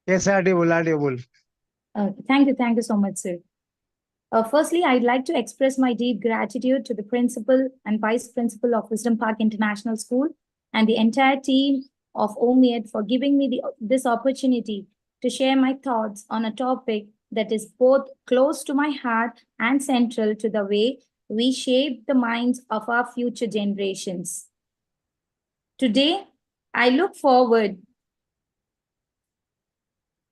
Yes, audible, audible. Okay, thank you so much, sir. Firstly, I'd like to express my deep gratitude to the principal and vice principal of Wisdom Park International School and the entire team of OMIAD for giving me this opportunity to share my thoughts on a topic that is both close to my heart and central to the way we shape the minds of our future generations. Today, I look forward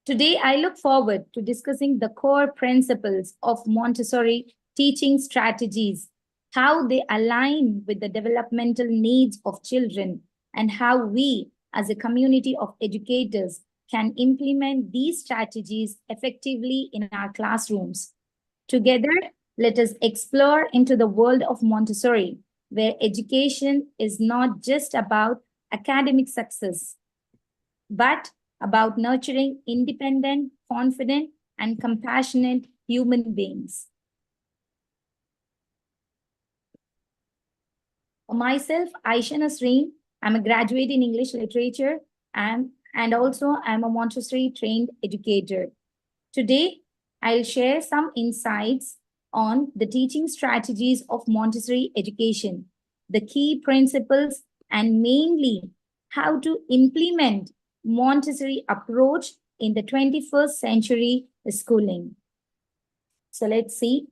Today, I look forward to discussing the core principles of Montessori teaching strategies, how they align with the developmental needs of children, and how we, as a community of educators, can implement these strategies effectively in our classrooms. Together, let us explore into the world of Montessori, where education is not just about academic success but about nurturing independent, confident, and compassionate human beings. Myself, Ayesha Nasreen, I'm a graduate in English literature and also I'm a Montessori trained educator. Today, I'll share some insights on the teaching strategies of Montessori education, the key principles, and mainly how to implement Montessori approach in the 21st century schooling. So let's see.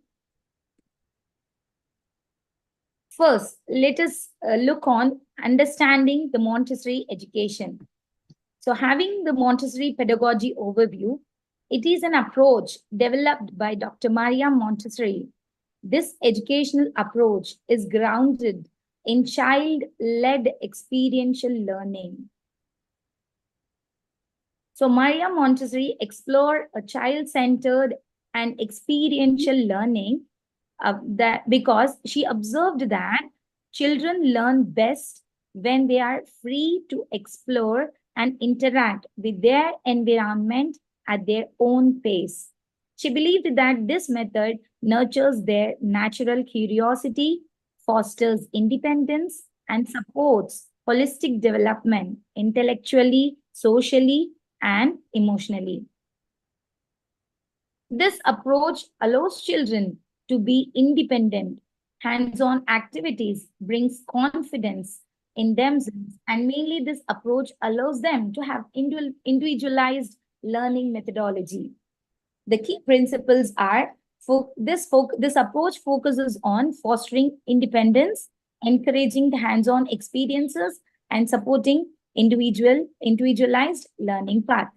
First, let us look on understanding the Montessori education. So having the Montessori pedagogy overview, it is an approach developed by Dr. Maria Montessori. This educational approach is grounded in child-led experiential learning. So Maria Montessori explored a child-centered and experiential learning that because she observed that children learn best when they are free to explore and interact with their environment at their own pace. She believed that this method nurtures their natural curiosity, fosters independence, and supports holistic development intellectually, socially, and emotionally. This approach allows children to be independent. Hands-on activities brings confidence in themselves, and mainly this approach allows them to have individualized learning methodology. The key principles are this approach focuses on fostering independence, encouraging the hands-on experiences, and supporting individualized learning path.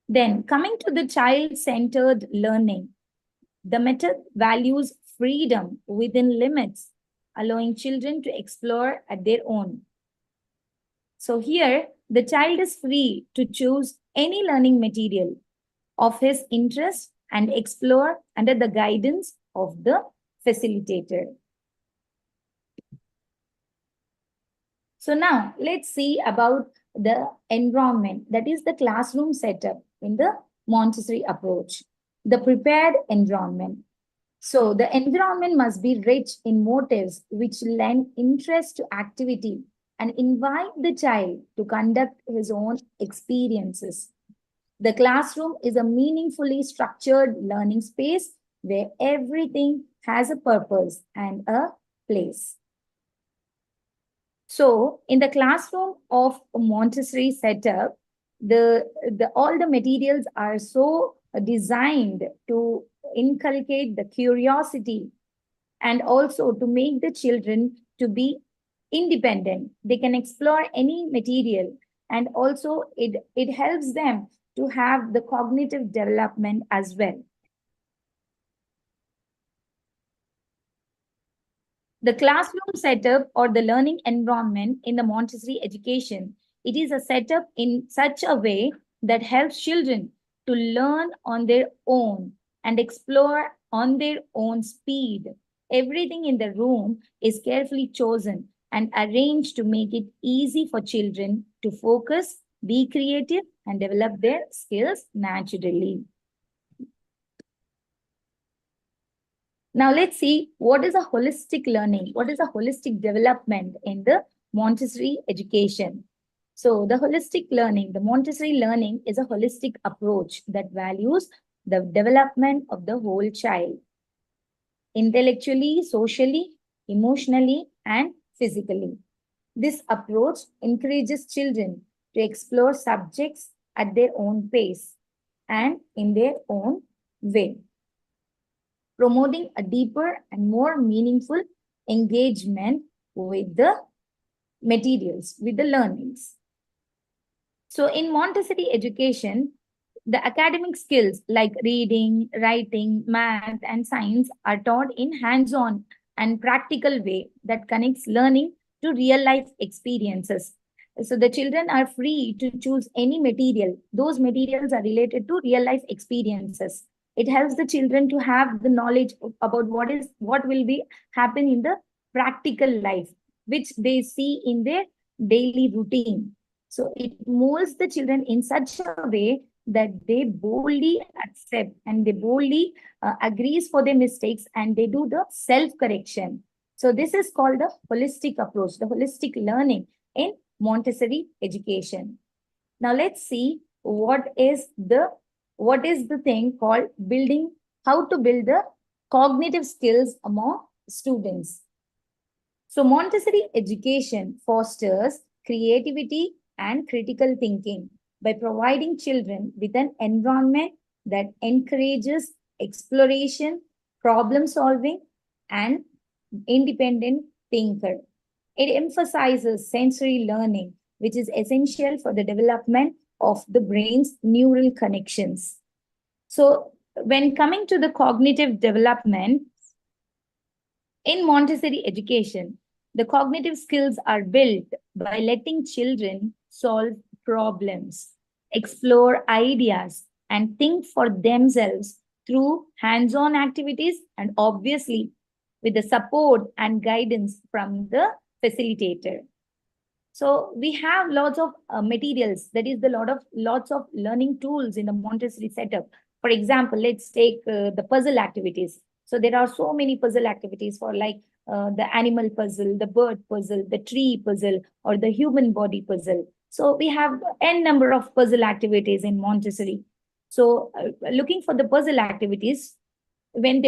Then, coming to the child centered learning, the method values freedom within limits, allowing children to explore at their own. So, here the child is free to choose any learning material of his interest and explore under the guidance of the facilitator. So now let's see about the environment, that is the classroom setup in the Montessori approach, the prepared environment. So the environment must be rich in motives which lend interest to activity and invite the child to conduct his own experiences. The classroom is a meaningfully structured learning space where everything has a purpose and a place. So, in the classroom of a Montessori setup, all the materials are so designed to inculcate the curiosity and also to make the children to be independent. They can explore any material, and also it helps them to have the cognitive development as well. The classroom setup or the learning environment in the Montessori education, it is a setup in such a way that helps children to learn on their own and explore on their own speed. Everything in the room is carefully chosen and arranged to make it easy for children to focus, be creative, and develop their skills naturally. Now let's see what is a holistic learning, what is a holistic development in the Montessori education. So the holistic learning, the Montessori learning is a holistic approach that values the development of the whole child, intellectually, socially, emotionally, and physically. This approach encourages children to explore subjects at their own pace and in their own way, promoting a deeper and more meaningful engagement with the materials, with the learnings. So, in Montessori education, the academic skills like reading, writing, math, and science are taught in hands on and practical way that connects learning to real life experiences. So, the children are free to choose any material. Those materials are related to real life experiences. It helps the children to have the knowledge about what will be happen in the practical life, which they see in their daily routine. So it molds the children in such a way that they boldly accept and they boldly agrees for their mistakes and they do the self correction. So this is called the holistic approach, the holistic learning in Montessori education. Now let's see what is the thing called building, how to build the cognitive skills among students. So, Montessori education fosters creativity and critical thinking by providing children with an environment that encourages exploration, problem solving, and independent thinker. It emphasizes sensory learning, which is essential for the development of the brain's neural connections. So, when coming to the cognitive development, in Montessori education, the cognitive skills are built by letting children solve problems, explore ideas, and think for themselves through hands on activities and obviously with the support and guidance from the facilitator. So we have lots of materials, that is the lots of learning tools in the Montessori setup. For example, let's take the puzzle activities. So there are so many puzzle activities for like the animal puzzle, the bird puzzle, the tree puzzle, or the human body puzzle. So we have n number of puzzle activities in Montessori. So looking for the puzzle activities, when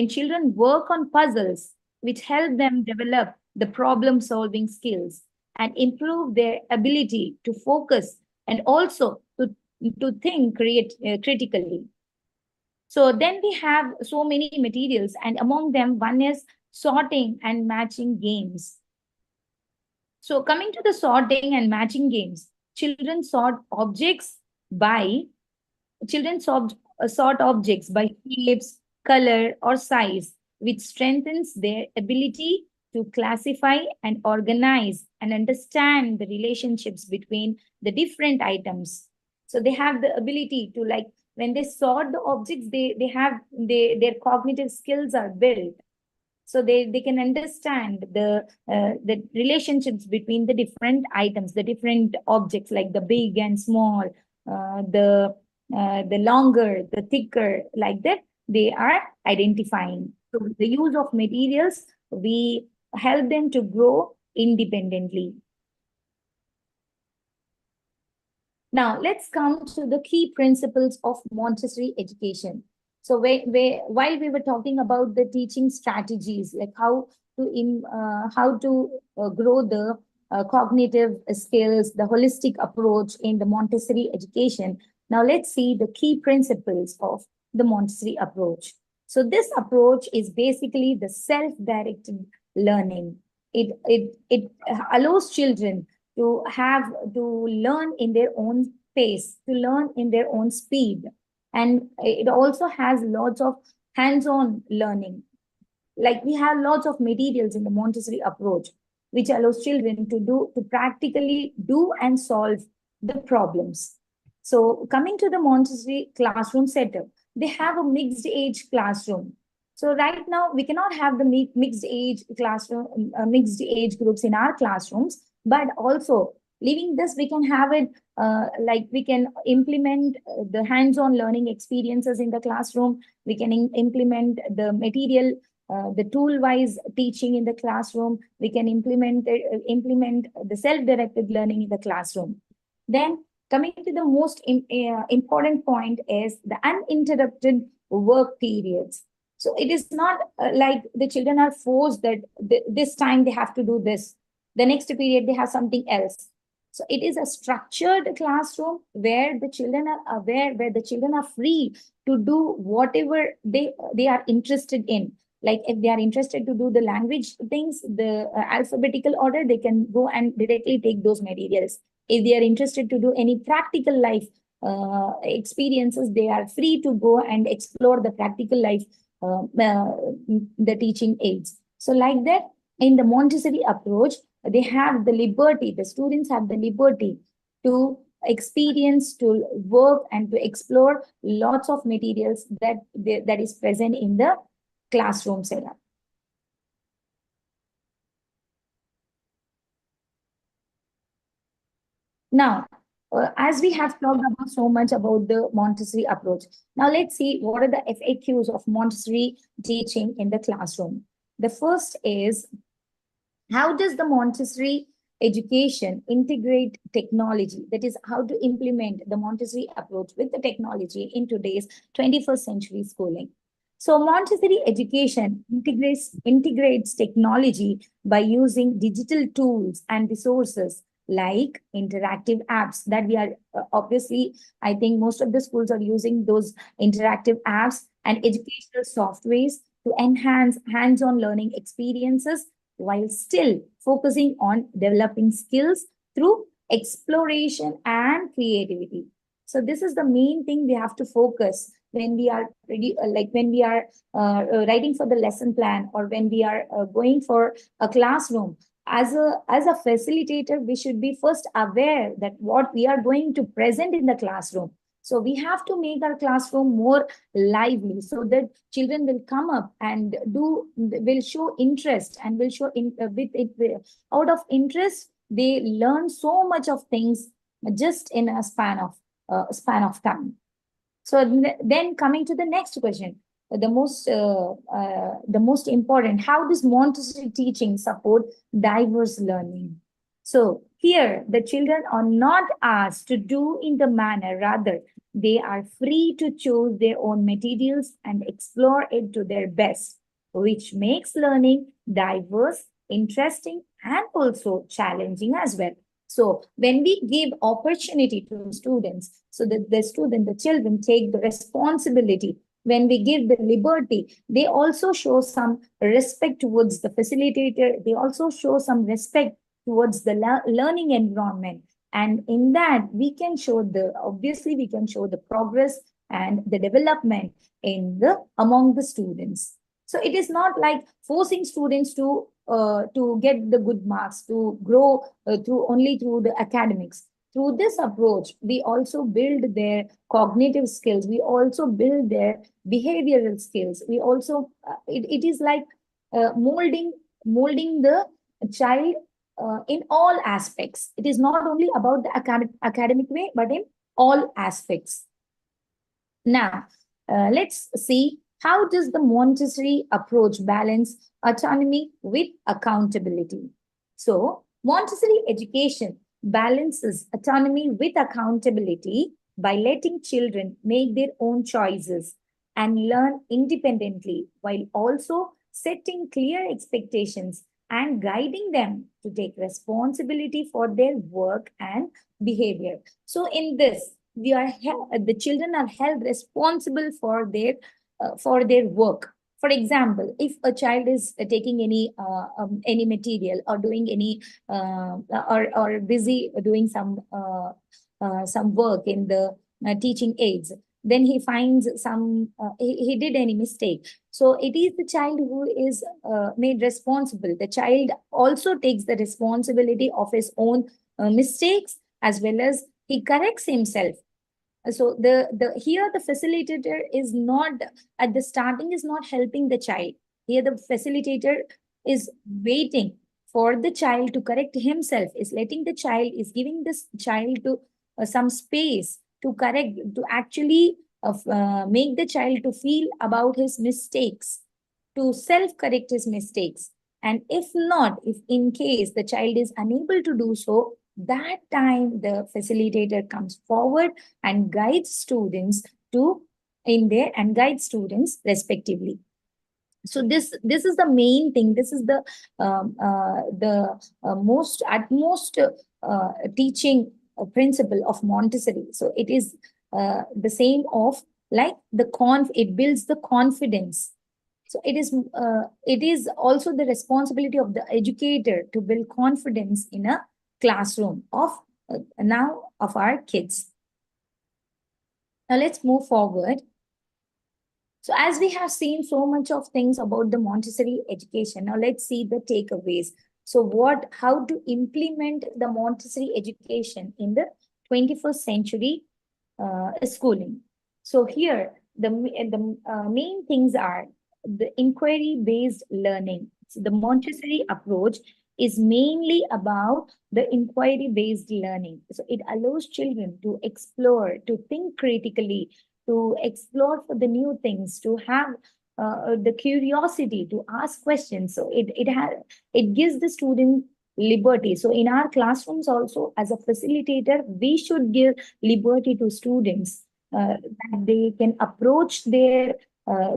children work on puzzles, which help them develop the problem solving skills and improve their ability to focus and also to think critically. So then we have so many materials, and among them, one is sorting and matching games. So coming to the sorting and matching games, children sort objects by sort objects by shapes, color, or size, which strengthens their ability to classify and organize and understand the relationships between the different items. So they have the ability to, like, when they sort the objects, their cognitive skills are built, so they can understand the relationships between the different items, the different objects, like the big and small, the longer, the thicker, like that they are identifying. So with the use of materials, we help them to grow independently. Now, let's come to the key principles of Montessori education. So, while we were talking about the teaching strategies, like how to grow the cognitive skills, the holistic approach in the Montessori education. Now, let's see the key principles of the Montessori approach. So, this approach is basically the self-directed learning. It allows children to learn in their own pace, to learn in their own speed. And it also has lots of hands-on learning. Like we have lots of materials in the Montessori approach, which allows children to practically do and solve the problems. So coming to the Montessori classroom setup, they have a mixed age classroom. So right now we cannot have the mixed age classroom, mixed age groups in our classrooms, but also leaving this, we can have it like we can implement the hands-on learning experiences in the classroom. We can implement the material the tool-wise teaching in the classroom. We can implement the self-directed learning in the classroom. Then coming to the most important point is the uninterrupted work periods. So it is not like the children are forced that this time they have to do this, the next period they have something else. So it is a structured classroom where the children are aware, where the children are free to do whatever they are interested in. Like if they are interested to do the language things, the alphabetical order, they can go and directly take those materials. If they are interested to do any practical life experiences, they are free to go and explore the practical life, the teaching aids. So like that, in the Montessori approach, they have the liberty, the students have the liberty to experience, to work, and to explore lots of materials that is present in the classroom setup. Now, as we have talked about so much about the Montessori approach, now let's see what are the FAQs of Montessori teaching in the classroom. The first is, how does the Montessori education integrate technology? That is, how to implement the Montessori approach with the technology in today's 21st century schooling. So Montessori education integrates technology by using digital tools and resources like interactive apps that we are obviously, I think most of the schools are using those interactive apps and educational softwares to enhance hands-on learning experiences while still focusing on developing skills through exploration and creativity. So this is the main thing we have to focus when we are ready, like when we are writing for the lesson plan, or when we are going for a classroom. As a facilitator, we should be first aware that what we are going to present in the classroom. So we have to make our classroom more lively so that children will come up and will show interest, and will show out of interest, they learn so much of things just in a span of time. So then coming to the next question, the most important, how does Montessori teaching support diverse learning? So here, the children are not asked to do in the manner, rather, they are free to choose their own materials and explore it to their best, which makes learning diverse, interesting, and also challenging as well. So when we give opportunity to students, so that the children take the responsibility, when we give the liberty, they also show some respect towards the facilitator. They also show some respect towards the learning environment. And in that, obviously we can show the progress and the development among the students. So it is not like forcing students to get the good marks, to grow through the academics. Through this approach, we also build their cognitive skills. We also build their behavioral skills. We also, it is like molding the child in all aspects. It is not only about the academic way, but in all aspects. Now, let's see, how does the Montessori approach balance autonomy with accountability? So, Montessori education balances autonomy with accountability by letting children make their own choices and learn independently, while also setting clear expectations and guiding them to take responsibility for their work and behavior. So in this, the children are held responsible for their work. For example, if a child is taking any material, or doing any or busy doing some work in the teaching aids, then he finds he did any mistake. So it is the child who is made responsible. The child also takes the responsibility of his own mistakes, as well as he corrects himself. So the here the facilitator is not, at the starting, is not helping the child. Here the facilitator is waiting for the child to correct himself, is letting the child, is giving this child to some space to make the child to feel about his mistakes. to self-correct his mistakes. And if not, if in case the child is unable to do so, that time the facilitator comes forward and guides students to in there and guides students respectively. So this is the main thing. This is the most utmost teaching principle of Montessori. So it is the same of like the it builds the confidence. So it is also the responsibility of the educator to build confidence in a classroom of now of our kids. Now let's move forward. So as we have seen so much of things about the Montessori education, now let's see the takeaways. So how to implement the Montessori education in the 21st century schooling. So here, the main things are the inquiry-based learning. So the Montessori approach is mainly about the inquiry-based learning. So it allows children to explore, to think critically, to explore for the new things, to have the curiosity to ask questions. So it gives the student liberty. So in our classrooms also, as a facilitator, we should give liberty to students that they can approach their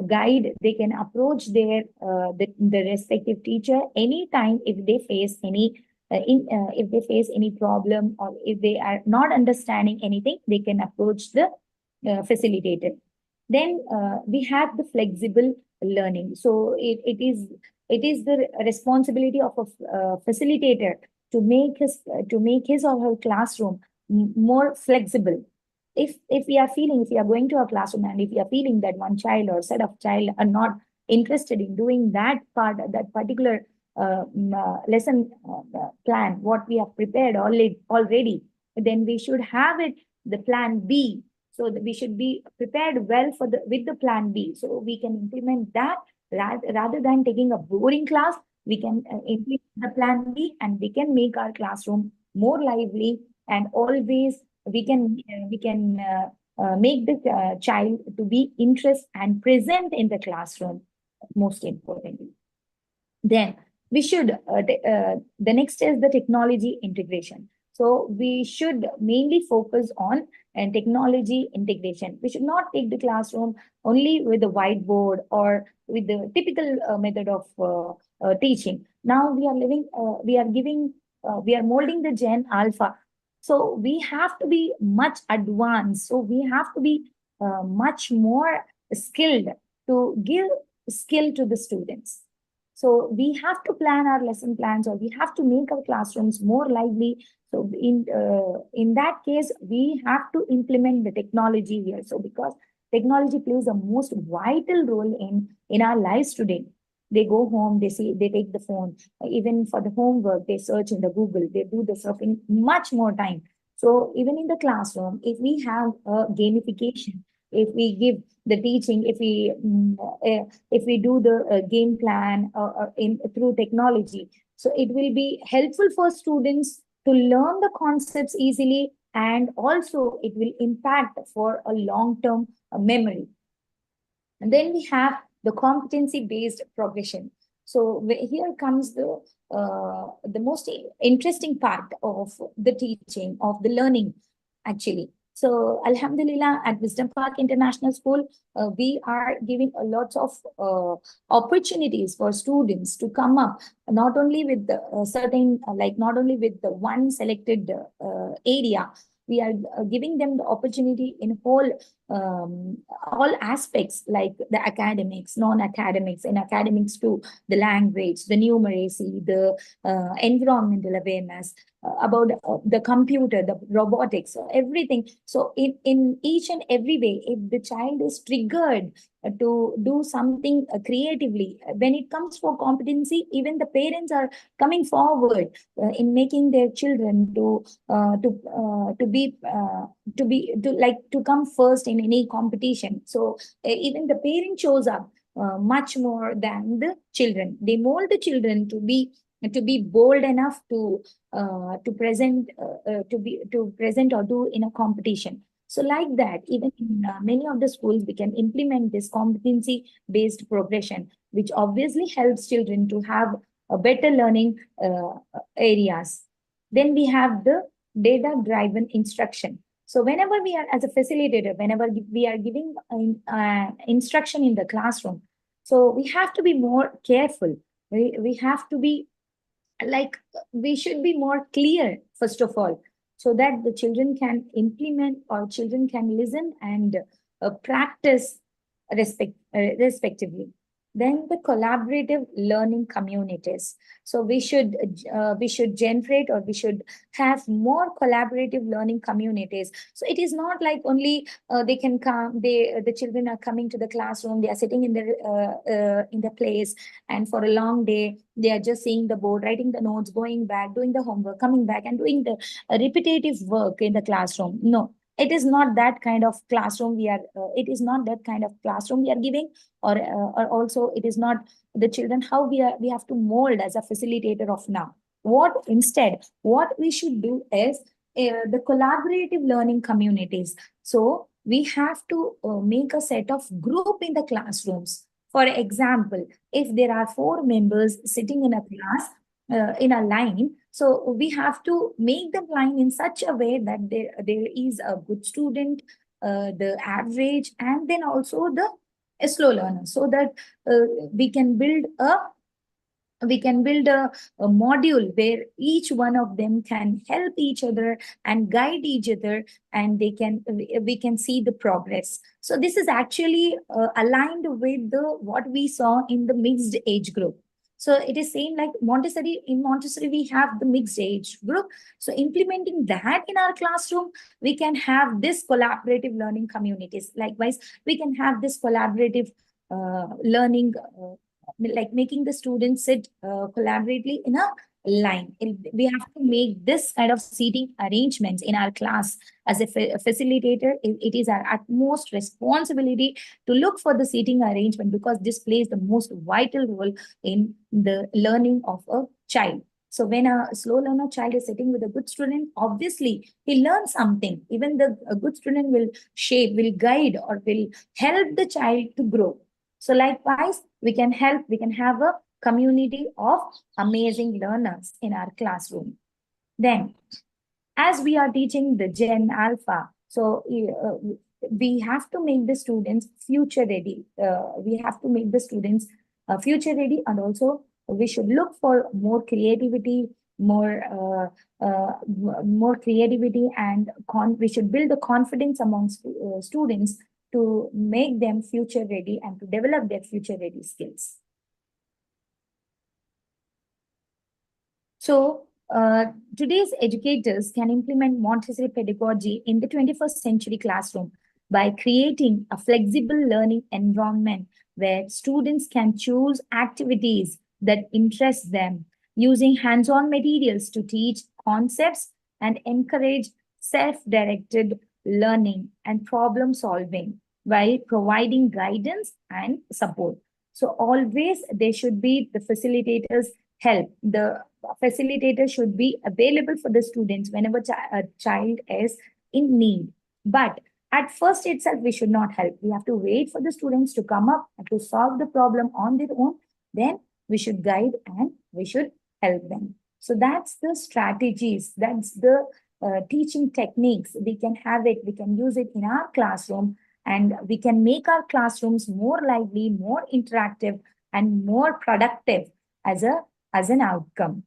guide, they can approach their the respective teacher anytime if they face if they face any problem, or if they are not understanding anything, they can approach the facilitator. Then we have the flexible learning. So it is the responsibility of a facilitator to make his or her classroom more flexible. If we are feeling, if we are going to a classroom and if we are feeling that one child or set of child are not interested in doing that part, that particular lesson plan, what we have prepared already, then we should have it the plan B. So that we should be prepared well for the with the plan B. So we can implement that rather than taking a boring class. We can implement the plan B, and we can make our classroom more lively, and always we can make the child to be interested and present in the classroom, most importantly. Then we should the next is the technology integration. So we should mainly focus on technology integration. We should not take the classroom only with the whiteboard or with the typical method of teaching. Now we are molding the Gen Alpha. So we have to be much advanced. So we have to be much more skilled to give skill to the students. So we have to plan our lesson plans, or we have to make our classrooms more lively. So in that case, we have to implement the technology here. So because technology plays a most vital role in our lives today. They go home, they take the phone. Even for the homework, they search in the Google. They do the surfing much more time. So even in the classroom, if we have a gamification, if we give the teaching, if we do the game plan in through technology, so it will be helpful for students to learn the concepts easily, and also it will impact for a long term memory. And then we have the competency based progression. So here comes the most interesting part of the teaching, of the learning, actually. So Alhamdulillah, at Wisdom Park International School, we are giving a lot of opportunities for students to come up, not only with the certain, like not only with the one selected area. We are giving them the opportunity in all aspects, like the academics, non-academics, and academics too, the language, the numeracy, the environmental awareness, about the computer, the robotics, everything. So in each and every way, if the child is triggered to do something creatively, when it comes for competency, even the parents are coming forward in making their children to come first in any competition. So even the parent shows up much more than the children. They mold the children to be bold enough to present or do in a competition. So like that, even in many of the schools, we can implement this competency based progression. which obviously helps children to have a better learning areas. Then we have the data driven instruction. So whenever we are as a facilitator, whenever we are giving instruction in the classroom, so we have to be more careful. We have to be like, we should be more clear first of all, so that the children can implement or children can listen and practice respectively. Then the collaborative learning communities. So we should generate, or we should have more collaborative learning communities. So it is not like only they can come, the children are coming to the classroom, they are sitting in the place, and for a long day they are just seeing the board, writing the notes, going back, doing the homework, coming back and doing the repetitive work in the classroom. No, it is not that kind of classroom we are it is not that kind of classroom we are giving, or also it is not the children how we have to mold as a facilitator of now. What instead, what we should do is the collaborative learning communities. So we have to make a set of group in the classrooms. For example, if there are four members sitting in a class in a line, so we have to make the line in such a way that there is a good student, the average, and then also the slow learner, so that we can build a module where each one of them can help each other and guide each other, and we can see the progress. So this is actually aligned with the what we saw in the mixed age group. So it is same like Montessori. In Montessori we have the mixed age group, so implementing that in our classroom, we can have this collaborative learning communities. Likewise, we can have this collaborative learning, like making the students sit collaboratively in a line. We have to make this kind of seating arrangements in our class. As a facilitator, it is our utmost responsibility to look for the seating arrangement, because this plays the most vital role in the learning of a child. So when a slow learner child is sitting with a good student, obviously he learns something. Even a good student will shape, will guide, or will help the child to grow. So likewise, we can have a community of amazing learners in our classroom. Then, as we are teaching the Gen Alpha, so we have to make the students future ready. We have to make the students future ready, and also we should look for more creativity, more creativity, and we should build the confidence amongst students to make them future ready and to develop their future ready skills. So today's educators can implement Montessori pedagogy in the 21st century classroom by creating a flexible learning environment where students can choose activities that interest them, using hands-on materials to teach concepts and encourage self-directed learning and problem solving, while providing guidance and support. So always there should be the facilitators help. The facilitator should be available for the students whenever a child is in need. But at first itself, we should not help. We have to wait for the students to come up and to solve the problem on their own. Then we should guide and we should help them. So that's the strategies, that's the teaching techniques. We can have it, we can use it in our classroom, and we can make our classrooms more lively, more interactive, and more productive as an outcome.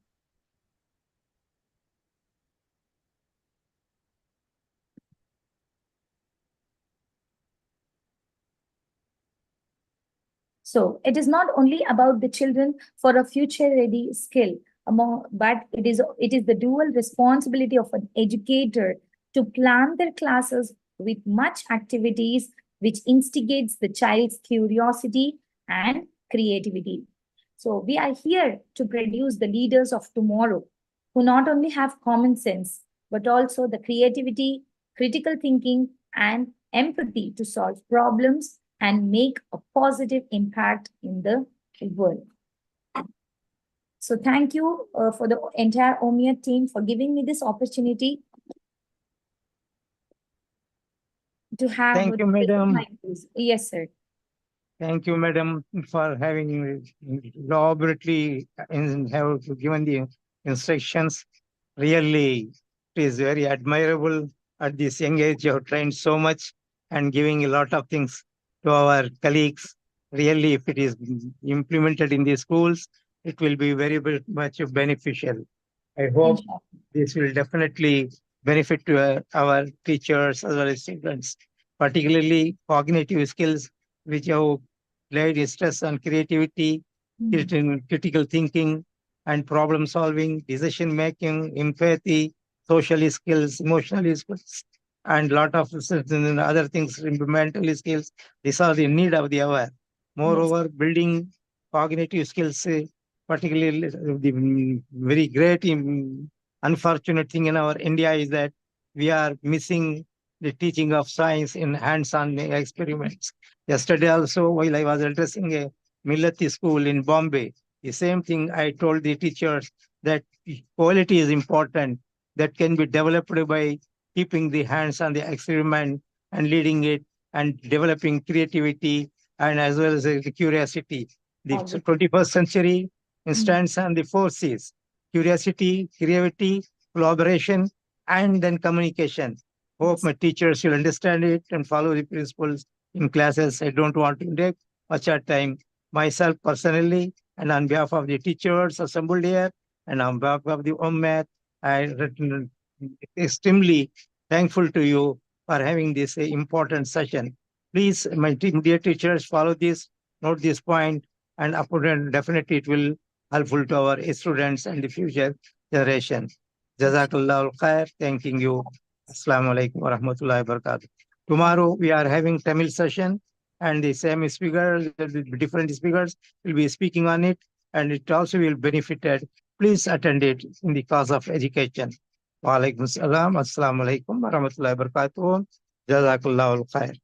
So it is not only about the children for a future ready skill, but it is the dual responsibility of an educator to plan their classes with much activities which instigates the child's curiosity and creativity. So we are here to produce the leaders of tomorrow who not only have common sense, but also the creativity, critical thinking, and empathy to solve problems and make a positive impact in the world. So thank you for the entire OMIA team for giving me this opportunity to have. Thank you, madam. Yes, sir. Thank you, madam, for having elaborately have given the instructions. Really, it is very admirable at this young age. You have trained so much and giving a lot of things to our colleagues. Really, if it is implemented in the schools, it will be very, very much beneficial. I hope Inshallah. this will definitely benefit to our teachers as well as students, particularly cognitive skills, which have laid stress on creativity, Mm. critical thinking, and problem solving, decision making, empathy, social skills, emotional skills, and lot of other things, mental skills. These are the need of the hour. Yes. Moreover, building cognitive skills, particularly the very great unfortunate thing in our India is that we are missing the teaching of science in hands-on experiments. Yesterday also, while I was addressing a Millati school in Bombay, the same thing I told the teachers that quality is important, that can be developed by keeping the hands on the experiment and leading it and developing creativity and as well as the curiosity. The Obviously. 21st century Mm. stands on the four C's: curiosity, creativity, collaboration, and then communication. Hope Yes. my teachers will understand it and follow the principles in classes. I don't want to take much of time myself personally and on behalf of the teachers assembled here and on behalf of the Ummah, I extremely thankful to you for having this important session. Please, my dear teachers, follow this, note this point, and definitely it will helpful to our students and the future generation. Jazakallah khair. Thanking you. Assalamu alaikum wa rahmatullahi wa barakatuh. Tomorrow we are having Tamil session and the same speaker, the different speakers will be speaking on it and it also will benefited. Please attend it in the cause of education. Wa alaikum salam. Assalamu alaikum wa rahmatullahi wa barakatuh. Jazakallah khair.